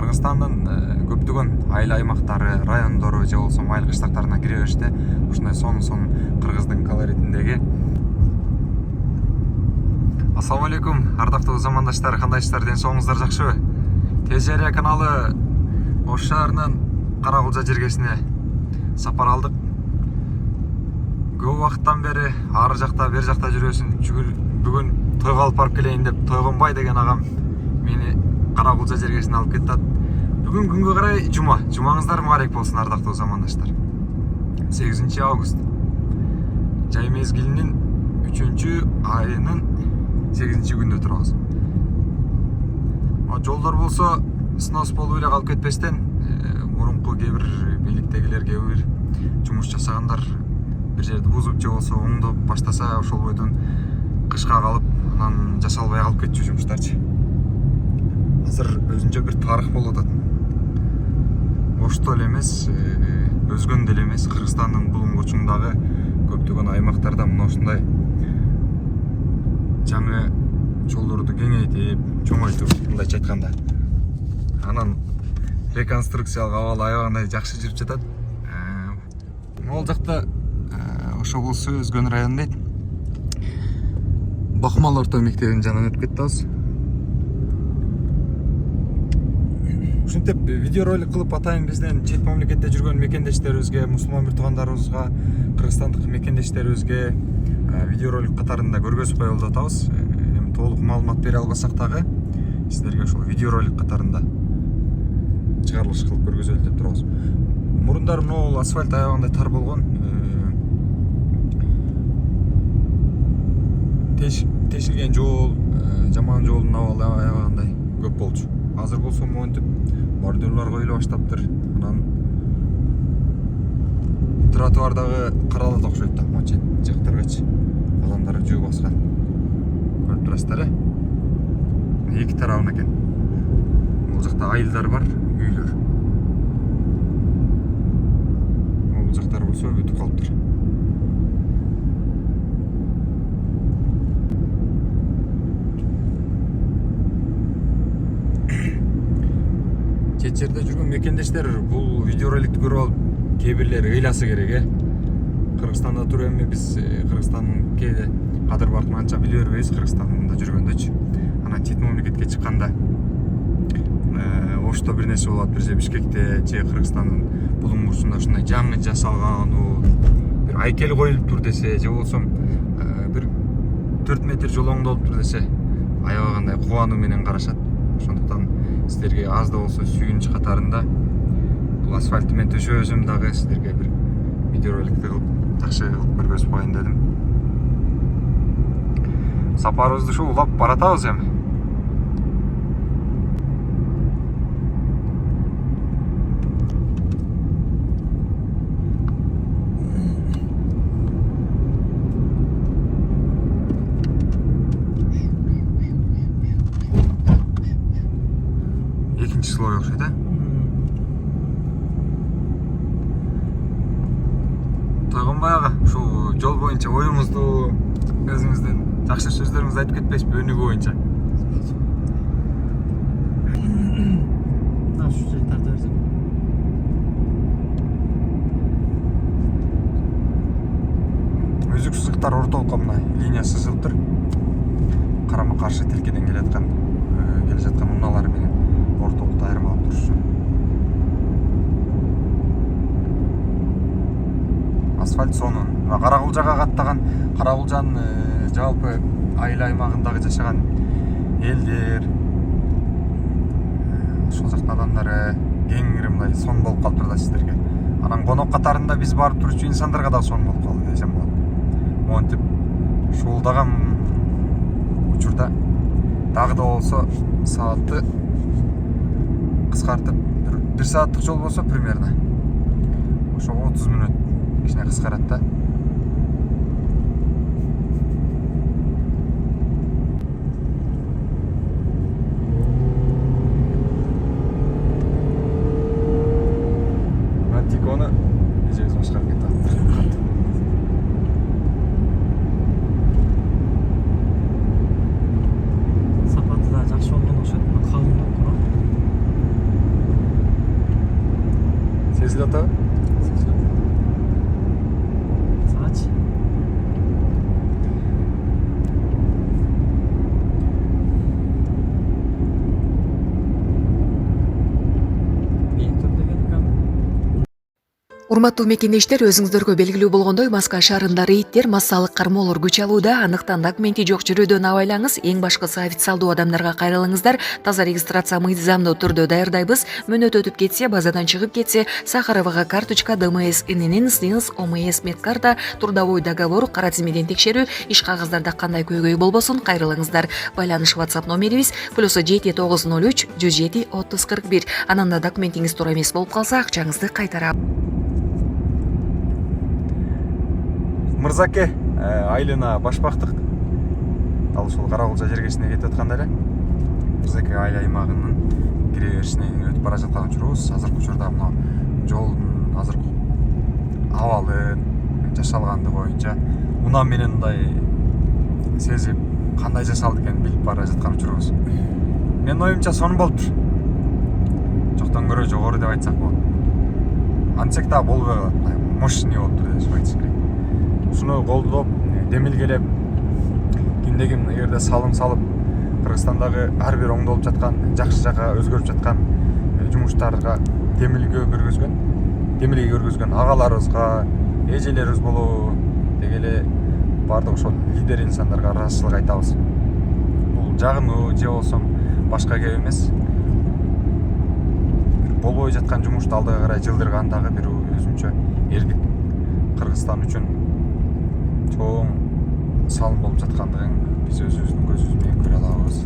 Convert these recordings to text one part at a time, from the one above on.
Кыргызстандын көптөгөн айыл аймактары, райондору же болбосо айыл кыштактарына кире бериште. Ушундай сонун кыргыздын колоритиндеги. Ассаламу алейкум, ардактуу замандаштар, кандайсыздар, ден соолугуңуздар жакшыбы? ТЖР каналы Ош шаарынын Каракулжа жергесине сапар алдык. Көп убакыттан бери ар жакта, бер жакта жүрөсүн. Бүгүн тойго алып барып келейин деп Тойгонбай деген агам мени Каракулжа жергесине алып кетти. Бүгүн күнгө карай жума. Жумаңыздар мубарек болсун, ардактуу замандаштар. 8 август. Жай мезгилинин 3-айынын 8-күндө турабыз. Жолдор болсо снос болуп эле калып кетпестен, мурунку кээ бир бийликтегилер, кээ бир жумуш жасагандар бир жерди бузуп же болсо оңдоп баштаса, ошол бойдон кышка калып, анан жасалбай калып кетчү жумуштарчы. Азыр өзүнчө бир тарых болуп атат. Ошто эле эмес, өзгөндө эле эмес, Кыргызстандын булунгучундагы көптөгөн аймактарда мына ушундай жаңы жолдорду кеңейтип, чоңойтуп, мындайча айтканда, анан реконструкциялык абал аябагандай жакшы жүрүп жатат. Могул жакта ошо болсо өзгөн район дейт. Бакмал орто мектебинин жанынан өтүп кеттибиз. Ушинтип видео ролик кылып атайын бизден чет мамлекетте жүргөн мекендештерибизге, мусулман бир туугандарыбызга, кыргызстандык мекендештерибизге видео ролик катарында көргөзүп коелу деп атабыз. Эми толук маалымат бере албасак дагы сиздерге ошол видео ролик катарында чыгарылыш кылып көргөзөлү деп турабыз. Мурундар могул асфальт аябагандай тар болгон. Тешилген жол, жаман жолдун абалы аябагандай көп болчу. Азыр болсо монтип бордюрлар коюла баштаптыр. Анан тротуардагы каралат окшойт да, чет жактаргачы. Адамдар жөө баскан. Көрүп турасыздар, эки тарабына экен. Бул жакта айылдар бар, үйлөр. Бул жактар болсо бүтүп калыптыр. Чет жерде жүргөн мекендештер бул видео роликти көрүп алып, кээ бирлери ыйласы керек, Кыргызстанда туруп эми биз Кыргызстандын кээде кадыр баркын анча биле бербейбиз, Кыргызстанда жүргөндөчү. Анан чет мамлекетке чыкканда Ошто бир нерсе болот, бир же Бишкекте же Кыргызстандын булунгучунда ушундай жаңы жасалган, бир айкел коюлуптур десе, же болсо бир 4 метр жол оңдолуптур десе, аябагандай кубануу менен карашат. Ошондуктан сиздерге аз да болсо сүйүнүч катарында бул асфальт менен төшөөсүм дагы сиздерге бир видео роликти кылып, жакшы кылып көргөзүп коеюн дедим. Сапарыбызды ушу улап баратабыз эми. Экинчи слой окшойт, Тойгонбай ага, ушул жол боюнча оюңузду, өзүңүздүн жакшы сөздөрүңүздү айтып кетпейсизби, өнүгүү боюнча? Ушу жерди тарта берсем. Өзүксүздүктөр ортолукка мына линия сызылыптыр. Карама каршы тилкеден келе жаткан унаалар менен ортолукта айырмалап турушу. Асфальт сонун. Каракулжага каттаган, Каракулжанын жалпы айыл аймагындагы жашаган элдер, ошол жактын адамдары кеңири мындай сонун болуп калыптыр да сиздерге. Анан конок катарында биз барып турчу инсандарга да сонун болуп калды десем болот. Монтип шуулдаган учурда дагы да болсо саатты кыскартып, 1 сааттык жол болсо примерно ошого 30 мүнөт кичине кыскарат да. Тиконы эжебиз башкарып кетип атат. Сапаты да жакшы болгон окшойт, калың. Siz ата? Сағатшы? Урматтуу мекендештер, өзүңүздөргө белгилүү болгондой, Москва шаарында рейдтер, массалык кармоолор күч алууда. Аныктан документи жок жүрүүдөн абайлаңыз. Эң башкысы официалдуу адамдарга кайрылыңыздар. Таза регистрация мыйзамдуу түрдө даярдайбыз. Мөөнөт өтүп кетсе, базадан чыгып кетсе, Сахаровага карточка, ДМС, ИНН, СНИЛС, ОМС, медкарта, трудовой договор, кара тизмеден текшерүү, иш кагаздарда кандай көйгөй болбосун кайрылыңыздар. Байланыш WhatsApp номерибиз +7 903 107 30 41. Анан да документиңиз туура эмес болуп калса, акчаңызды кайтарабыз. Мырзаке, айлына башпактык. Ал ушул Каракулча жергесине кетип атканда эле. Мырзаке айыл аймагынын кире беришинен өтүп бара жаткан учурубуз. Азыркы учурда мына жолдун азыркы абалы, жашалганды боюнча унам менен мындай сезип, кандай жашалды экенин билип бара жаткан учурубуз. Менин оюмча сонун болуптур. Жоктон көрө жогору деп айтсак болот. Антсек да болбой калат. Мощный болуптур деп айтыш керек. Ушуну колдоп, демилгелеп, кимде ким эгерде салым салып, Кыргызстандагы ар бир оңдолуп жаткан, жакшы жака өзгөрүп жаткан жумуштарга демилге көргөзгөн агаларыбызга, эжелерибиз болобу, деги эле бардык ошол лидер инсандарга ыраазычылык айтабыз. Бул жагынуу же болсо башка кеп эмес. Болбой жаткан жумушту алдыга карай жылдырган дагы бир өзүнчө эркин Кыргызстан үчүн чоң салым болуп жаткандыгын биз өзүбүздүн көзүбүз менен көрө алабыз.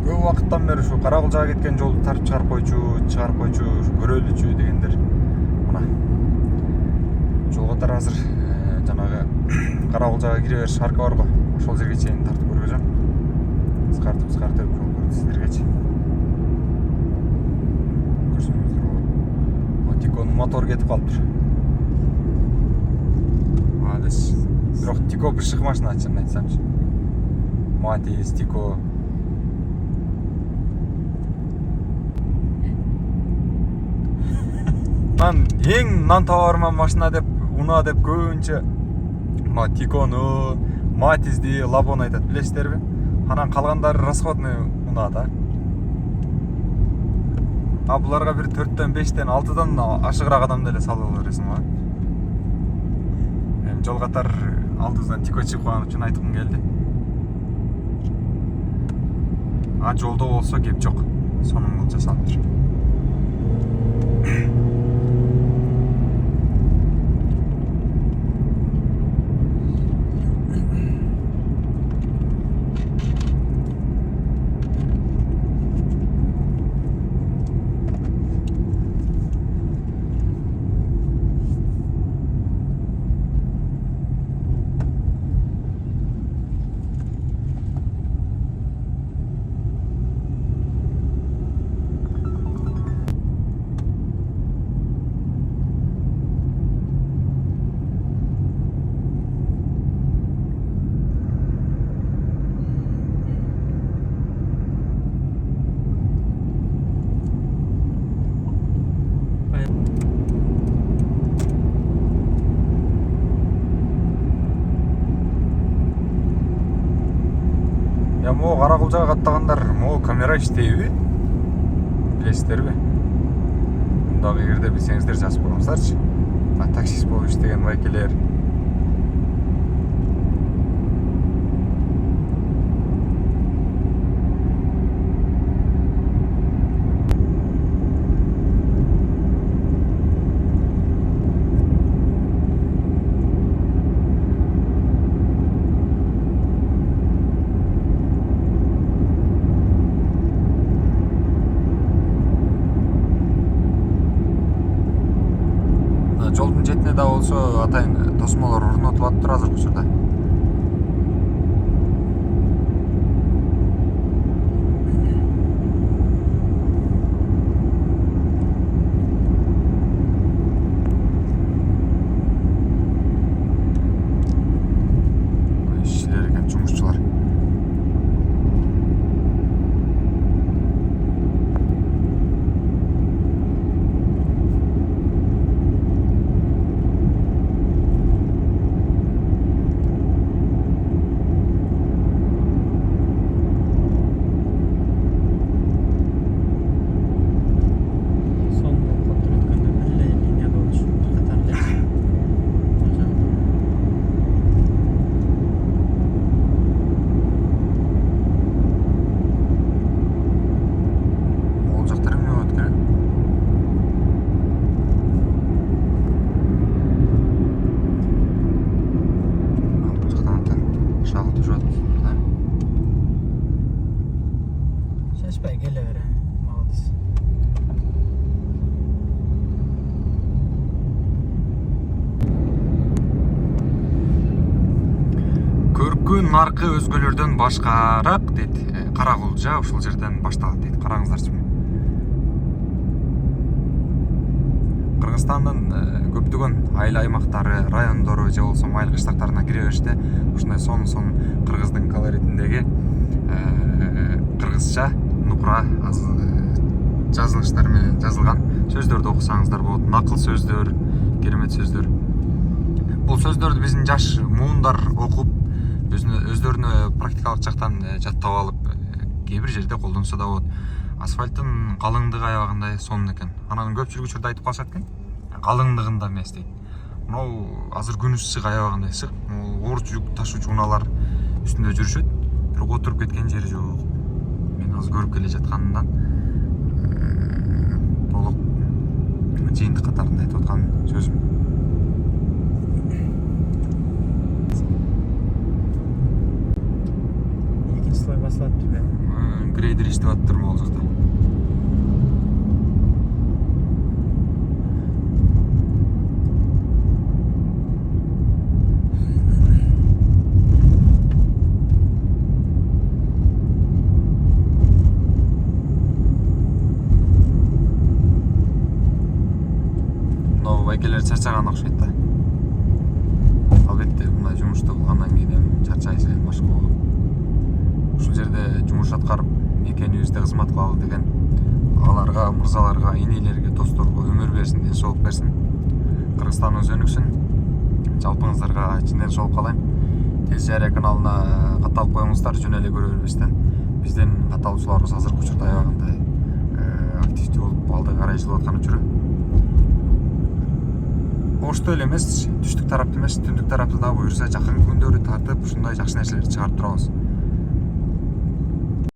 Көп убакыттан бери ушу Каракулчага кеткен жолду тартып чыгарып койчу, көрөлүчү дегендер. Мына жол катары азыр жанагы Каракулчага кире бериш арка бар го. Ошол жерге чейин тартып көргөзөм. Кыскартып жол көрдү сиздергечи. Көрсөңүздөр болот. Тиконун мотор кетип калыптыр. Адес. Бирок Тико бышык машина чын айтсамчы. Матиз, Тико. Эң нан табарман машина деп, уна деп көбүнчө Тикону, Матизди, Лабону айтат, билесиздерби? Анан калгандары расходный уна да. А буларга бир 4төн, 5тен, 6дан ашыгыраак адамды эле салып ала бересиң го. Эми жол катар алдыбыздан Тико чыгып калган үчүн айткым келди. А жолдо болсо кеп жок. Сонун кылып жасалыптыр. Я могу Каракулчага каттагандар, могу камера иштейби? Билесиздерби? Мындагы эгерде билсеңиздер жазып коюңуздарчы. Таксист болуп иштеген байкелер. Жолдун четине да болсо атайын тосмолор орнотулуп атыптыр азыркы учурда. Бүгүн наркы өзгөлөрдөн башкараак дейт. Каракулжа ушул жерден башталат дейт. Караңыздарчы. Кыргызстандын көптөгөн айыл аймактары, райондору же болсо майыл кыштактарына кире бериште ушундай сонун кыргыздын колоритиндеги кыргызча нукура жазылыштар менен жазылган сөздөрдү окусаңыздар болот. Накыл сөздөр, керемет сөздөр. Бул сөздөрдү биздин жаш муундар окуп, өздөрүнө практикалык жактан жаттап алып, кээ бир жерде колдонсо да болот. Асфальттын калыңдыгы аябагандай сонун экен. Анан көпчүлүк учурда айтып калышат экен. Калыңдыгында эмес дейт. Мынау азыр күн ысык аябагандай ысык. Оор жүк ташуучу унаалар үстүндө жүрүшөт. Бирок отуруп кеткен жери жок. Мен азыр көрүп келе жатканымдан толук жыйынтык катарында айтып аткан сөзүм. Экинчи слой басылат деп. Грейдер иштеп атыптыр могул жакта. Байкелер чарчаган окшойт да. Албетте мындай жумушту кылгандан кийин эми чарчайсың башка болот. Ушул жерде жумуш аткарып мекенибизде кызмат кылалы деген агаларга, мырзаларга, инелерге, досторго өмүр берсин, ден соолук берсин. Кыргызстаныбыз өнүксүн. Жалпыңыздарга чын ден соолук каалайм. Тез-жария каналына катталып коюңуздар, жөн эле көрө бербестен. Биздин катталуучуларыбыз азыркы учурда аябагандай активдүү болуп, алдыга карай жылып аткан учуру. Ошту эле эмес, түштүк тарапты эмес, түндүк тарапты да буюрса жакын күндөрү тартып ушундай жакшы нерселерди чыгарып турабыз.